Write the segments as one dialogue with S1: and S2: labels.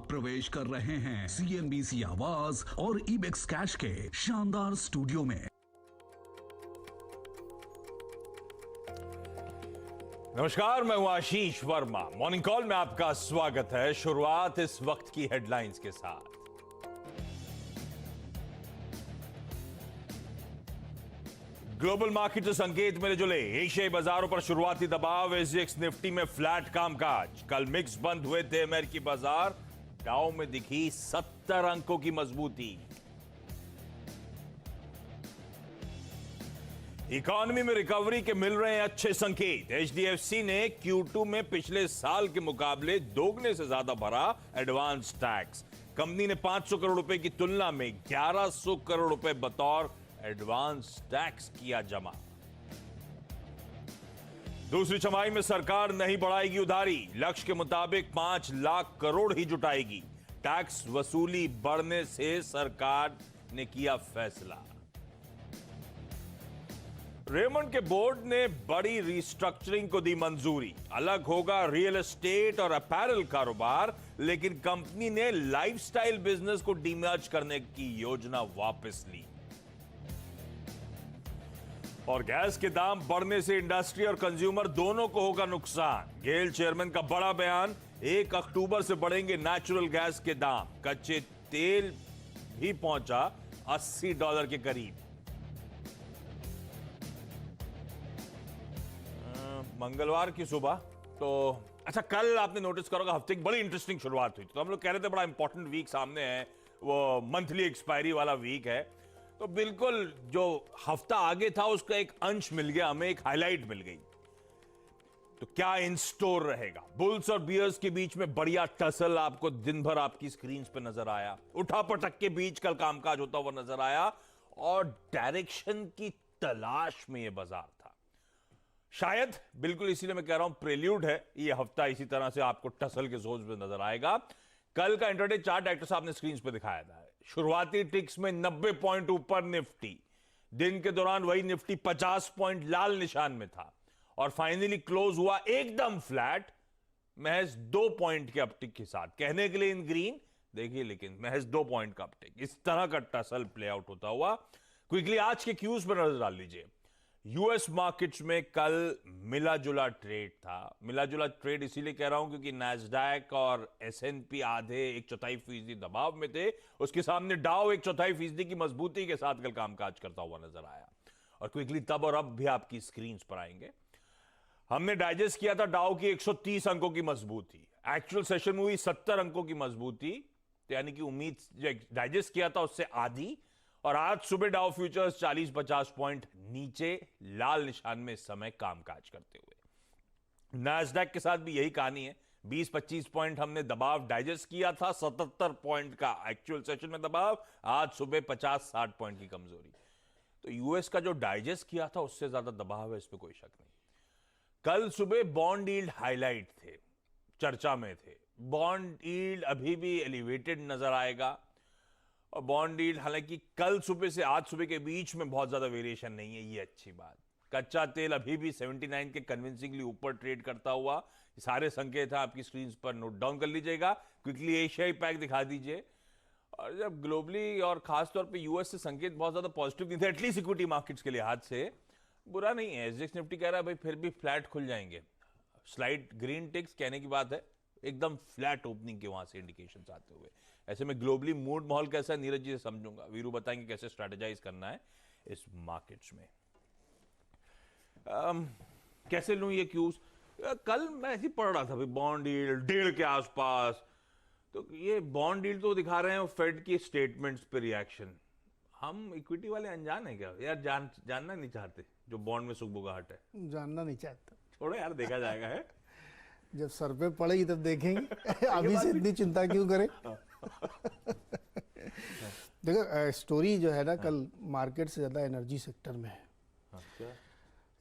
S1: आप प्रवेश कर रहे हैं CNBC आवाज और इबेक्स कैश के शानदार स्टूडियो में।
S2: नमस्कार, मैं हूं आशीष वर्मा। मॉर्निंग कॉल में आपका स्वागत है। शुरुआत इस वक्त की हेडलाइंस के साथ। ग्लोबल मार्केट से संकेत मिले जुले। एशियाई बाजारों पर शुरुआती दबाव। SGX निफ्टी में फ्लैट कामकाज। कल मिक्स बंद हुए थे अमेरिकी बाजार। डाउ में दिखी 70 अंकों की मजबूती। इकोनॉमी में रिकवरी के मिल रहे हैं अच्छे संकेत। HDFC ने Q2 में पिछले साल के मुकाबले दोगुने से ज्यादा भरा एडवांस टैक्स। कंपनी ने 500 करोड़ रुपए की तुलना में 1100 करोड़ रुपए बतौर एडवांस टैक्स किया जमा। दूसरी छमाही में सरकार नहीं बढ़ाएगी उधारी। लक्ष्य के मुताबिक 5 लाख करोड़ ही जुटाएगी। टैक्स वसूली बढ़ने से सरकार ने किया फैसला। रेमंड के बोर्ड ने बड़ी रिस्ट्रक्चरिंग को दी मंजूरी। अलग होगा रियल एस्टेट और अपैरल कारोबार, लेकिन कंपनी ने लाइफस्टाइल बिजनेस को डीमर्ज करने की योजना वापस ली। और गैस के दाम बढ़ने से इंडस्ट्री और कंज्यूमर दोनों को होगा नुकसान। गेल चेयरमैन का बड़ा बयान। 1 अक्टूबर से बढ़ेंगे नेचुरल गैस के दाम। कच्चे तेल भी पहुंचा $80 के करीब। मंगलवार की सुबह तो अच्छा, कल आपने नोटिस करोगे हफ्ते की बड़ी इंटरेस्टिंग शुरुआत हुई। तो हम लोग कह रहे थे बड़ा इंपॉर्टेंट वीक सामने है, वो मंथली एक्सपायरी वाला वीक है। तो बिल्कुल जो हफ्ता आगे था उसका एक अंश मिल गया हमें, एक हाईलाइट मिल गई। तो क्या इन स्टोर रहेगा? बुल्स और बियर्स के बीच में बढ़िया टसल आपको दिन भर आपकी स्क्रीन पे नजर आया। उठापटक के बीच कल कामकाज होता हुआ नजर आया और डायरेक्शन की तलाश में यह बाजार था। शायद बिल्कुल इसीलिए मैं कह रहा हूं प्रेल्यूड है। यह हफ्ता इसी तरह से आपको टसल के जोर में नजर आएगा। कल का इंट्राडे चार्ट डायरेक्टर साहब ने स्क्रीन पे दिखाया था। शुरुआती टिक्स में 90 पॉइंट ऊपर निफ्टी। दिन के दौरान वही निफ्टी 50 पॉइंट लाल निशान में था और फाइनली क्लोज हुआ एकदम फ्लैट, महज 2 पॉइंट के अपटिक के साथ। कहने के लिए इन ग्रीन देखिए, लेकिन महज 2 पॉइंट का अपटिक। इस तरह का टसल प्ले आउट होता हुआ। क्विकली आज के क्यूज पर नजर डाल लीजिए। यूएस मार्केट्स में कल मिला जुला ट्रेड था। मिला जुला ट्रेड इसीलिए कह रहा हूं क्योंकि नैस्डैक और S&P आधे 1/4% दबाव में थे। उसके सामने डाउ 1/4% की मजबूती के साथ कल कामकाज करता हुआ नजर आया। और क्विकली तब और अब भी आपकी स्क्रीन पर आएंगे। हमने डाइजेस्ट किया था डाउ की 130 अंकों की मजबूती। एक्चुअल सेशन हुई 70 अंकों की मजबूती, तो यानी कि उम्मीद जो डाइजेस्ट किया था उससे आधी। और आज सुबह डाउ फ्यूचर्स 40-50 पॉइंट नीचे लाल निशान में इस समय कामकाज करते हुए। नैस्डैक के साथ भी यही कहानी है। 20-25 पॉइंट हमने दबाव डाइजेस्ट किया था। 77 पॉइंट का एक्चुअल सेशन में दबाव। आज सुबह 50-60 पॉइंट की कमजोरी। तो यूएस का जो डाइजेस्ट किया था उससे ज्यादा दबाव है, इस पर कोई शक नहीं। कल सुबह बॉन्ड यील्ड हाईलाइट थे, चर्चा में थे। बॉन्ड यील्ड अभी भी एलिवेटेड नजर आएगा और बॉन्ड यील्ड हालांकि कल सुबह से आज सुबह के बीच में बहुत ज्यादा वेरिएशन नहीं है, ये अच्छी बात। कच्चा तेल अभी भी 79 के कन्विंसिंगली ऊपर ट्रेड करता हुआ। सारे संकेत हैं आपकी स्क्रीन पर, नोट डाउन कर लीजिएगा। क्विकली एशियाई पैक दिखा दीजिए। और जब ग्लोबली और खासतौर पे यूएस से संकेत बहुत ज्यादा पॉजिटिव नहीं थे, एटलीस्ट इक्विटी मार्केट्स के लिहाज से बुरा नहीं है। SGX निफ्टी कह रहा है भाई फिर भी फ्लैट खुल जाएंगे। स्लाइड ग्रीन टिक्स कहने की बात है, एकदम फ्लैट ओपनिंग के वहां से इंडिकेशंस आते हुए। ऐसे में ग्लोबली मूड माहौल कैसा है नीरज जी से समझूंगा। वीरू बताएंगे कैसे स्ट्रेटेजाइज करना है इस मार्केट्स में। कैसे लूं ये क्यूज? कल मैं ऐसे पढ़ रहा था भाई बॉन्ड यील्ड 1.5 के आसपास। तो ये बॉन्ड यील्ड तो दिखा रहे हैं फेड की स्टेटमेंट्स पे रिएक्शन। हम इक्विटी वाले अनजान है क्या यार? जानना नहीं चाहते जो बॉन्ड में सुगबुगाहट है?
S3: जानना नहीं चाहता।
S2: छोड़ो यार, देखा जाएगा है।
S3: जब सर पे पड़ेगी तब देखेंगे। अभी से इतनी चिंता क्यों करें? देखो स्टोरी जो है ना, कल मार्केट से ज्यादा एनर्जी सेक्टर में है।
S2: अच्छा।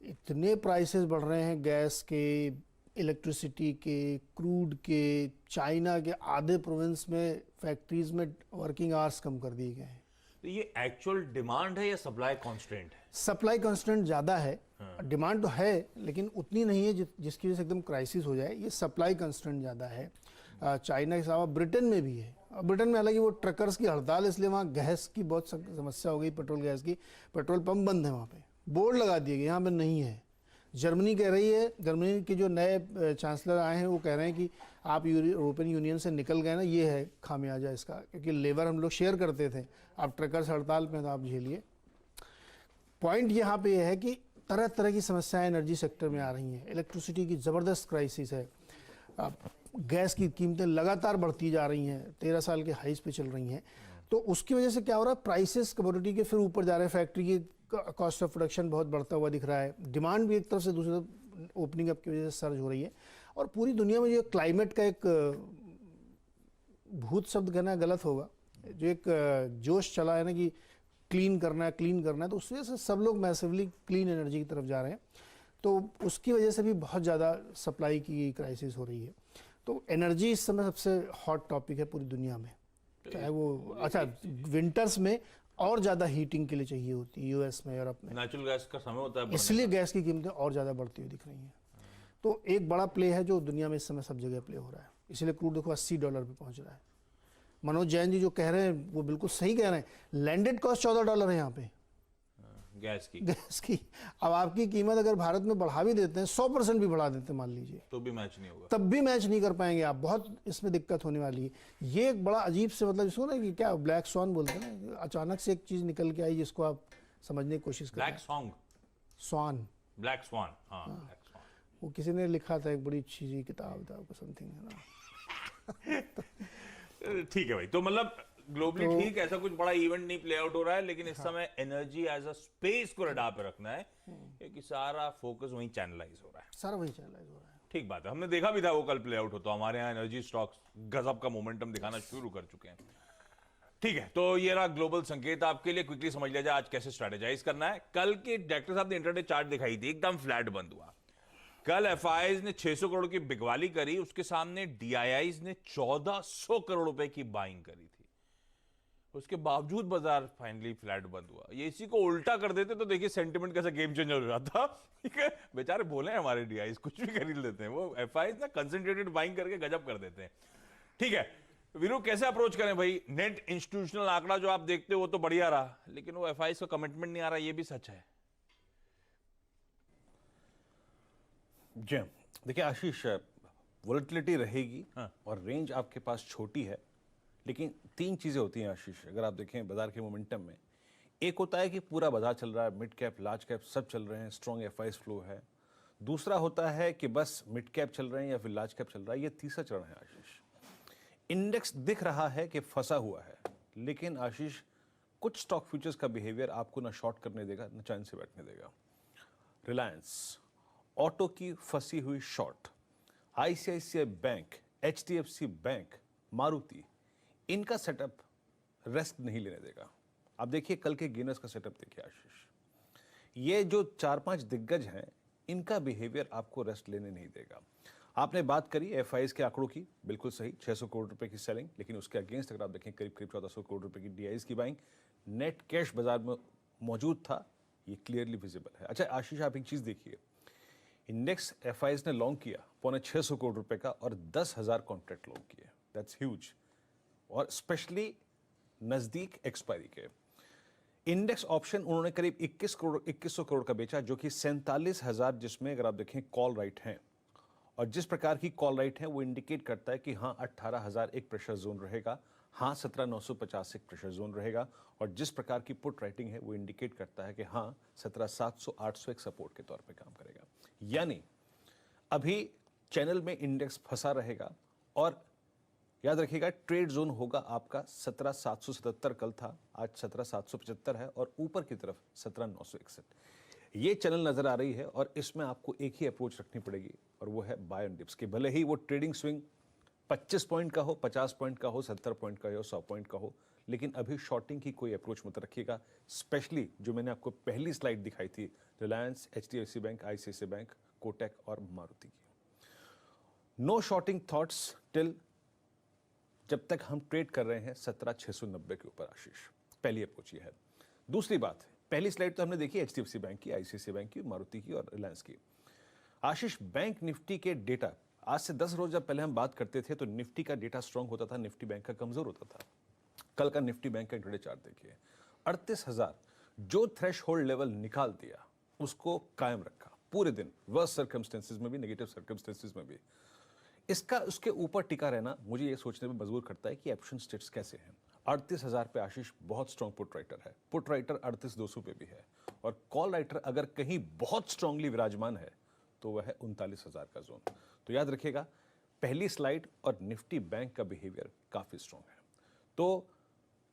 S3: इतने प्राइसेस बढ़ रहे हैं गैस के, इलेक्ट्रिसिटी के, क्रूड के। चाइना के आधे प्रोविंस में फैक्ट्रीज में वर्किंग आवर्स कम कर दिए गए हैं।
S2: तो ये एक्चुअल डिमांड है या सप्लाई कॉन्स्टेंट है?
S3: सप्लाई कॉन्स्टेंट ज़्यादा है। डिमांड तो है लेकिन उतनी नहीं है जिसकी वजह से एकदम क्राइसिस हो जाए। ये सप्लाई कॉन्स्टेंट ज़्यादा है। चाइना के अलावा ब्रिटेन में भी है। और ब्रिटेन में हालांकि वो ट्रकर्स की हड़ताल, इसलिए वहाँ गैस की बहुत समस्या हो गई, पेट्रोल गैस की। पेट्रोल पंप बंद है वहाँ पे, बोर्ड लगा दिए गए यहाँ पे नहीं है। जर्मनी कह रही है, जर्मनी के जो नए चांसलर आए हैं वो कह रहे हैं कि आप यूरोपियन यूनियन से निकल गए ना, ये है खामियाजा इसका, क्योंकि लेबर हम लोग शेयर करते थे, अब ट्रकर्स हड़ताल में, तो आप झेलिए। पॉइंट यहाँ पे यह है कि तरह तरह की समस्याएं एनर्जी सेक्टर में आ रही हैं। इलेक्ट्रिसिटी की ज़बरदस्त क्राइसिस है, गैस की कीमतें लगातार बढ़ती जा रही हैं, 13 साल के हाइस पे चल रही हैं। तो उसकी वजह से क्या हो रहा है, प्राइसेस कमोडिटी के फिर ऊपर जा रहे हैं, फैक्ट्री की कॉस्ट ऑफ प्रोडक्शन बहुत बढ़ता हुआ दिख रहा है, डिमांड भी एक तरफ से दूसरी तरफ ओपनिंग अप की वजह से सर्ज हो रही है। और पूरी दुनिया में जो क्लाइमेट का एक भूत शब्द कहना गलत होगा, जो एक जोश चला है ना कि क्लीन करना है, तो उस वजह से सब लोग मैसिवली क्लीन एनर्जी की तरफ जा रहे हैं। तो उसकी वजह से भी बहुत ज़्यादा सप्लाई की क्राइसिस हो रही है। तो एनर्जी इस समय सबसे हॉट टॉपिक है पूरी दुनिया में, चाहे वो अच्छा विंटर्स में और ज़्यादा हीटिंग के लिए चाहिए होती है यूएस में, यूरोप में,
S2: नेचुरल गैस का समय होता है,
S3: इसलिए गैस की कीमतें और ज़्यादा बढ़ती हुई दिख रही हैं। तो एक बड़ा प्ले है जो दुनिया में इस समय सब जगह प्ले हो रहा है, इसलिए क्रूड देखो $80 पे पहुंच रहा है। मनोज जैन जी जो कह रहे हैं वो बिल्कुल सही कह रहे हैं, लैंडेड कॉस्ट $14 है यहाँ पे गैस की। अब आपकी कीमत अगर भारत में बढ़ा भी देते हैं, 100% भी बढ़ा देते हैं मान लीजिए,
S2: तो भी मैच नहीं होगा,
S3: तब भी मैच नहीं कर पाएंगे आप, बहुत इसमें दिक्कत होने वाली है। ये एक बड़ा अजीब से, मतलब इसको ना कि क्या ब्लैक स्वान बोलते हैं ना, अचानक से एक चीज निकल के आई जिसको आप समझने की कोशिश करें।
S2: ब्लैक स्वान,
S3: ब्लैक स्वान, वो किसी ने लिखा था, एक बड़ी अच्छी सी किताब था, समथिंग है ना।
S2: ठीक है भाई, तो मतलब ग्लोबली ठीक, ऐसा कुछ बड़ा इवेंट नहीं प्ले आउट हो रहा है, लेकिन इस समय एनर्जी एज अ स्पेस को रडार पे रखना है, क्योंकि सारा फोकस वहीं चैनलाइज हो रहा है,
S3: सारा वहीं चैनलाइज हो रहा है।
S2: ठीक बात है, हमने देखा भी था वो कल प्ले आउट होता, हमारे यहाँ एनर्जी स्टॉक्स गजब का मोमेंटम दिखाना शुरू कर चुके हैं। ठीक है, तो ये रहा ग्लोबल संकेत आपके लिए, क्विकली समझ लिया जाए आज कैसे स्ट्रेटेजाइज करना है। कल के डायरेक्टर साहब ने इंटरडे चार्ट दिखाई थी, एकदम फ्लैट बंद हुआ। कल एफआईआईज ने 600 करोड़ की बिगवाली करी, उसके सामने डीआईआईज ने 1400 करोड़ रुपए की बाइंग करी थी, उसके बावजूद बाजार फाइनली फ्लैट बंद हुआ। ये इसी को उल्टा कर देते तो देखिए सेंटिमेंट कैसा गेम चेंजर हो जाता। ठीक है, बेचारे बोले हमारे डीआईआईज कुछ भी खरीद लेते हैं, वो एफआईआईज ना कंसंट्रेटेड बाइंग करके गजब कर देते हैं। ठीक है वीरू, कैसे अप्रोच करें भाई? नेट इंस्टीट्यूशनल आंकड़ा जो आप देखते हो वो तो बढ़िया रहा, लेकिन वो एफआईआईज का कमिटमेंट नहीं आ रहा, ये भी सच है।
S4: जी देखिए आशीष, वोलेटिलिटी रहेगी और रेंज आपके पास छोटी है, लेकिन तीन चीज़ें होती हैं आशीष अगर आप देखें बाजार के मोमेंटम में। एक होता है कि पूरा बाजार चल रहा है, मिड कैप लार्ज कैप सब चल रहे हैं, स्ट्रॉन्ग एफआईआईज फ्लो है। दूसरा होता है कि बस मिड कैप चल रहे हैं या फिर लार्ज कैप चल रहा है। ये तीसरा चरण है आशीष। इंडेक्स दिख रहा है कि फंसा हुआ है, लेकिन आशीष कुछ स्टॉक फ्यूचर्स का बिहेवियर आपको ना शॉर्ट करने देगा ना चैन से बैठने देगा। रिलायंस ऑटो की फंसी हुई short, ICICI bank, HDFC bank, Maruti, इनका सेटअप रेस्ट नहीं लेने देगा। आप देखिए कल के गेनर्स का सेटअप देखिए आशीष, ये जो 4-5 दिग्गज हैं इनका बिहेवियर आपको रेस्ट लेने नहीं देगा। आपने बात करी एफआईआईज के आंकड़ों की, बिल्कुल सही, 600 करोड़ रुपए की सेलिंग, लेकिन उसके अगेंस्ट अगर आप देखें करीब 1400 करोड़ रुपए की डीआईआईज की बाइंग, नेट कैश बाजार में मौजूद था, ये क्लियरली विजिबल है। अच्छा आशीष आप एक चीज देखिए, इंडेक्स एफआईआईज ने लॉन्ग किया 625 करोड़ रुपए का और 10,000 कॉन्ट्रैक्ट लॉन्ग किए, दैट्स ह्यूज, और स्पेशली नजदीक एक्सपायरी के। इंडेक्स ऑप्शन उन्होंने करीब 2100 करोड़ का बेचा, जो कि 47,000, जिसमें अगर आप देखें कॉल राइट हैं, और जिस प्रकार की कॉल राइट है वो इंडिकेट करता है कि हाँ 18,000 एक प्रेशर जोन रहेगा, हाँ 17,950 एक प्रेशर जोन रहेगा, और जिस प्रकार की पुट राइटिंग है वो इंडिकेट करता है कि हाँ 17,700-800 एक सपोर्ट के तौर पे काम करेगा। यानी अभी चैनल में इंडेक्स फंसा रहेगा, और याद रखिएगा ट्रेड जोन होगा आपका 17,777 कल था, आज 17,775 है, और ऊपर की तरफ 17,961। ये चैनल नजर आ रही है, और इसमें आपको एक ही अप्रोच रखनी पड़ेगी, और वो है बाय ऑन डिप्स की। भले ही वो ट्रेडिंग स्विंग 25 पॉइंट का हो, 50 पॉइंट का हो, 70 पॉइंट का हो, 100 पॉइंट का हो, लेकिन अभी शॉर्टिंग की कोई अप्रोच मत रखिएगा। स्पेशली जो मैंने आपको पहली स्लाइड दिखाई थी, Reliance, HDFC bank, ICICI bank, Kotak और मारुति की। नो शॉर्टिंग थॉट्स टिल जब तक हम ट्रेड कर रहे हैं 17,690 के ऊपर आशीष, पहली अप्रोच ये है। दूसरी बात, पहली स्लाइड तो हमने देखी एचडीएफसी बैंक की, आईसीआईसीआई बैंक की, मारुति की और रिलायंस की। आशीष बैंक निफ्टी के डेटा आज से 10 रोज जब पहले हम बात करते थे तो निफ्टी का डेटा स्ट्रांग होता था, निफ्टी बैंक का कमजोर होता था। कल का निफ्टी बैंक का इंट्राडे चार्ट देखिए, 38,000 जो थ्रेशहोल्ड लेवल निकाल दिया उसको कायम रखा पूरे दिन, वर्स्ट सर्कमस्टेंसेस में भी, नेगेटिव सर्कमस्टेंसेस में भी। इसका उसके ऊपर टिका रहना मुझे ये सोचने में मजबूर करता है कि ऑप्शन स्टेट्स कैसे हैं। 38,000 पे आशीष बहुत स्ट्रांग पुट राइटर है, पुट राइटर 38,200 पे भी है, और कॉल राइटर अगर कहीं बहुत स्ट्रांगली विराजमान है तो वह है 39,000 का जोन। तो याद रखिएगा, पहली स्लाइड और निफ्टी बैंक का बिहेवियर काफी स्ट्रांग है। तो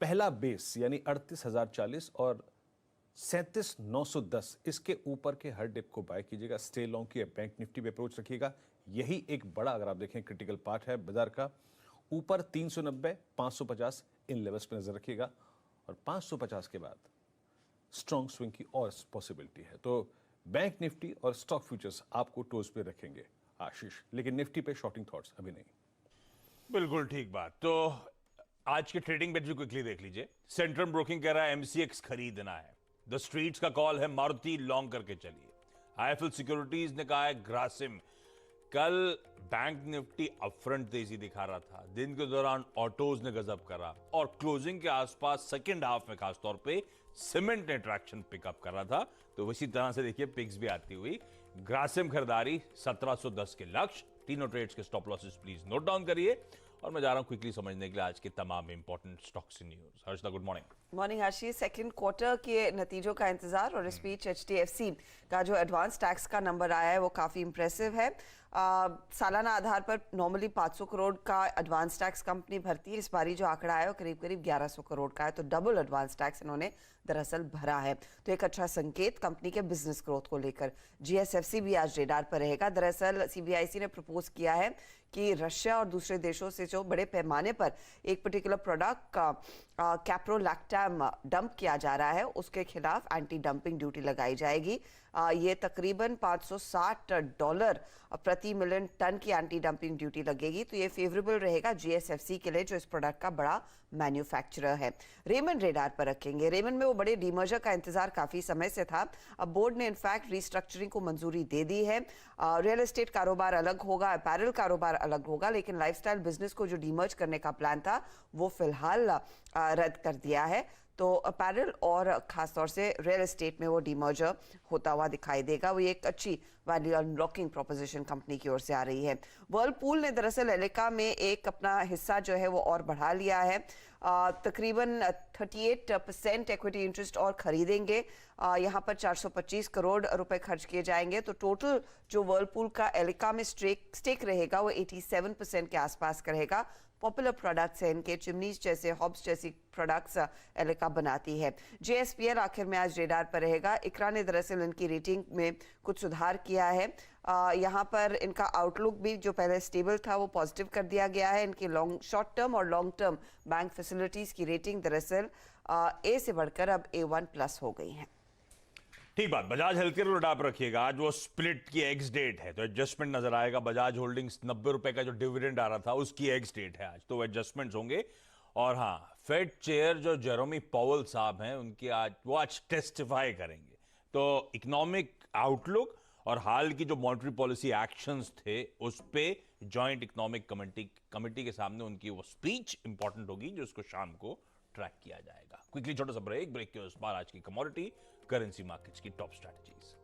S4: पहला बेस यानी 38,040 और 37,910, इसके ऊपर के हर डिप को बाय कीजिएगा, स्टे लॉन्ग की बैंक निफ्टी पे अप्रोच रखिएगा। यही एक बड़ा, अगर आप देखें, क्रिटिकल पार्ट है बाजार का। ऊपर 390, 550 इन लेवल्स पे नजर रखिएगा, और 550 के बाद स्ट्रॉन्ग स्विंग की और पॉसिबिलिटी है। तो बैंक निफ्टी और स्टॉक फ्यूचर्स आपको टोज पे रखेंगे आशीष, लेकिन निफ्टी पे शॉर्टिंग थॉट्स अभी नहीं।
S2: बिल्कुल ठीक बात। तो आज के ट्रेडिंग बेट भी क्विकली देख लीजिए। सेंट्रम ब्रोकिंग कह रहा है एमसीएक्स खरीदना है। द स्ट्रीट्स का कॉल है मारुति लॉन्ग करके चलिए। आईएफएल सिक्योरिटीज ने कहा है ग्रासिम। कल बैंक निफ्टी अपफ्रंट तेजी दिखा रहा था, दिन के दौरान ऑटोज ने गजब करा, और क्लोजिंग के आसपास सेकंड हाफ में खासतौर पे सीमेंट ने ट्रैक्शन पिकअप कर रहा था। तो इसी तरह से देखिए पिक्स भी आती हुई। ग्रासिम खरीदारी 1710 के लक्ष्य। तीनों ट्रेड्स के stop losses please note down करिए, और मैं जा रहा हूं क्विकली समझने के लिए आज के तमाम important stocks news. Harshada, good morning.
S5: Morning Ashish. Second quarter के नतीजों का इंतजार, और इस बीच एचडीएफसी का जो एडवांस टैक्स का नंबर आया है वो काफी इंप्रेसिव है। सालाना आधार पर नॉर्मली 500 करोड़ का एडवांस टैक्स कंपनी भरती है, इस बारी जो आंकड़ा है वो करीब करीब 1100 करोड़ का है, तो डबल एडवांस टैक्स इन्होंने दरअसल भरा है। तो एक अच्छा संकेत कंपनी के बिजनेस ग्रोथ को लेकर। जीएसएफसी भी आज रेडार पर रहेगा। दरअसल सीबीआईसी ने प्रपोज किया है कि रशिया और दूसरे देशों से जो बड़े पैमाने पर एक पर्टिकुलर प्रोडक्ट का कैप्रोलैक्टम डंप किया जा रहा है, उसके खिलाफ एंटी डंपिंग ड्यूटी लगाई जाएगी। ये तकरीबन $560 प्रति मिलियन टन की एंटी डंपिंग ड्यूटी लगेगी। तो ये फेवरेबल रहेगा जीएसएफसी के लिए, जो इस प्रोडक्ट का बड़ा मैन्युफैक्चरर है। रेमंड रेडार पर रखेंगे। रेमंड में वो बड़े डीमर्जर का इंतजार काफी समय से था। अब बोर्ड ने इनफैक्ट रीस्ट्रक्चरिंग को मंजूरी दे दी है। रियल एस्टेट कारोबार अलग होगा, अपैरल कारोबार अलग होगा, लेकिन लाइफस्टाइल बिजनेस को जो डीमर्ज करने का प्लान था वो फिलहाल रद्द कर दिया है। तो अपैरल और खासतौर से रियल एस्टेट में वो डीमर्जर होता हुआ दिखाई देगा। वो एक अच्छी वैल्यू अनलॉकिंग प्रोपोजिशन कंपनी की ओर से आ रही है। वर्लपूल ने दरअसल एलिका में एक अपना हिस्सा जो है वो और बढ़ा लिया है। तकरीबन 38% इक्विटी इंटरेस्ट और खरीदेंगे। यहाँ पर 425 करोड़ रुपए खर्च किए जाएंगे। तो टोटल जो वर्लपूल का एलिका में स्टेक रहेगा वो 87% के आसपास का रहेगा। पॉपुलर प्रोडक्ट्स हैं इनके, चिमनीज जैसे, हॉब्स जैसी प्रोडक्ट्स एलिका बनाती है। जेएसपीएल आखिर में आज रेडार पर रहेगा। इकरा ने दरअसल इनकी रेटिंग में कुछ सुधार किया है। यहाँ पर इनका आउटलुक भी जो पहले स्टेबल था वो पॉजिटिव कर दिया गया है। इनकी शॉर्ट टर्म और लॉन्ग टर्म बैंक फैसिलिटीज की रेटिंग दरअसल ए से बढ़कर अब A1+ हो गई है।
S2: ठीक बात। बजाज हेल्थकेयर को रडार पर रखिएगा। आज वो स्प्लिट की एक्स डेट है, तो एडजस्टमेंट नजर आएगा। बजाज होल्डिंग्स 90 रुपए का जो डिविडेंड आ रहा था उसकी एक्स डेट है आज, तो एडजस्टमेंट्स होंगे। और हाँ, फेड चेयर जो जेरोमी पॉवेल साहब हैं उनकी आज टेस्टिफाई करेंगे। तो इकोनॉमिक आउटलुक और हाल की जो मॉनेटरी पॉलिसी एक्शंस थे उस पे जॉइंट इकोनॉमिक कमेटी के सामने उनकी वो स्पीच इंपॉर्टेंट होगी, जो उसको शाम को ट्रैक किया जाएगा। क्विकली छोटा सा ब्रेक के उस बार आज की कमोडिटी करेंसी मार्केट्स की टॉप स्ट्रैटेजीज।